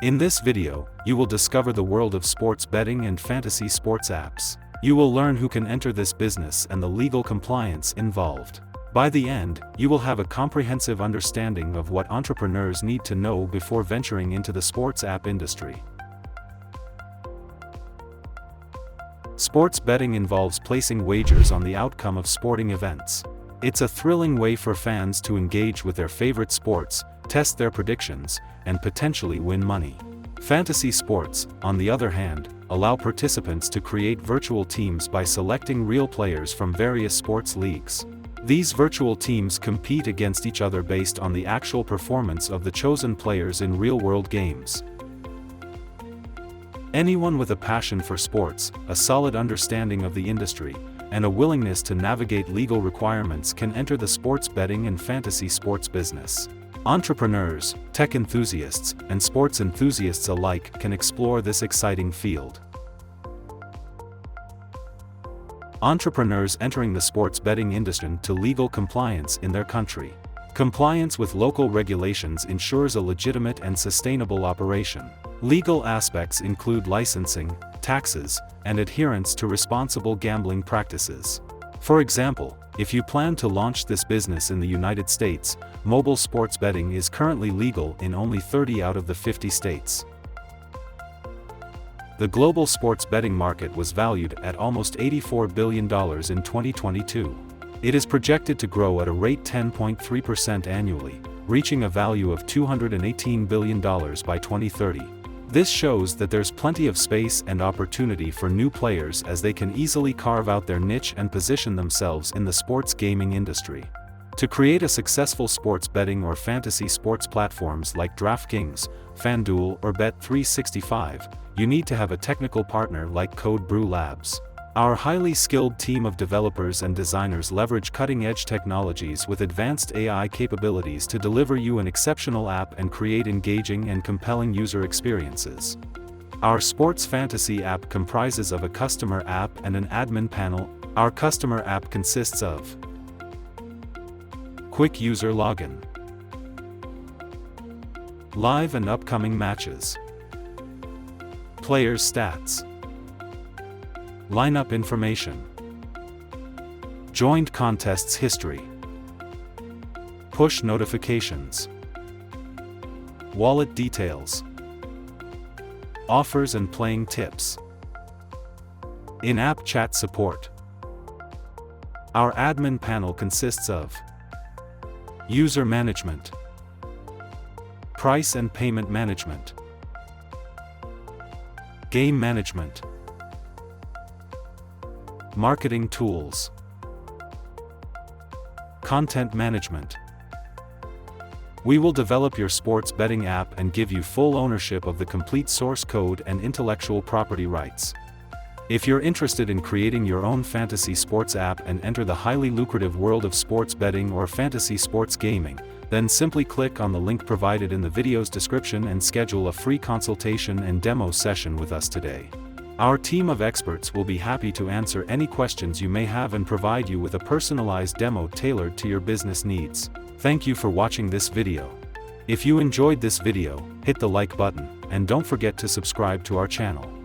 In this video, you will discover the world of sports betting and fantasy sports apps. You will learn who can enter this business and the legal compliance involved. By the end, you will have a comprehensive understanding of what entrepreneurs need to know before venturing into the sports app industry. Sports betting involves placing wagers on the outcome of sporting events. It's a thrilling way for fans to engage with their favorite sports, test their predictions, and potentially win money. Fantasy sports, on the other hand, allow participants to create virtual teams by selecting real players from various sports leagues. These virtual teams compete against each other based on the actual performance of the chosen players in real-world games. Anyone with a passion for sports, a solid understanding of the industry, and a willingness to navigate legal requirements can enter the sports betting and fantasy sports business. Entrepreneurs, tech enthusiasts, and sports enthusiasts alike can explore this exciting field. Entrepreneurs entering the sports betting industry to legal compliance in their country. Compliance with local regulations ensures a legitimate and sustainable operation. Legal aspects include licensing, taxes, and adherence to responsible gambling practices. For example, if you plan to launch this business in the United States, mobile sports betting is currently legal in only 30 out of the 50 states. The global sports betting market was valued at almost $84 billion in 2022. It is projected to grow at a rate 10.3% annually, reaching a value of $218 billion by 2030. This shows that there's plenty of space and opportunity for new players as they can easily carve out their niche and position themselves in the sports gaming industry. To create a successful sports betting or fantasy sports platforms like Draftkings, Fanduel, or Bet365, you need to have a technical partner like Brew Labs. Our highly skilled team of developers and designers leverage cutting-edge technologies with advanced AI capabilities to deliver you an exceptional app and create engaging and compelling user experiences. Our sports fantasy app comprises of a customer app and an admin panel. Our customer app consists of quick user login, live and upcoming matches, players' stats, lineup information, joined contests history, push notifications, wallet details, offers and playing tips, in-app chat support. Our admin panel consists of user management, price and payment management, game management, marketing tools, content management. We will develop your sports betting app and give you full ownership of the complete source code and intellectual property rights. If you're interested in creating your own fantasy sports app and enter the highly lucrative world of sports betting or fantasy sports gaming, then simply click on the link provided in the video's description and schedule a free consultation and demo session with us today. Our team of experts will be happy to answer any questions you may have and provide you with a personalized demo tailored to your business needs. Thank you for watching this video. If you enjoyed this video, hit the like button, and don't forget to subscribe to our channel.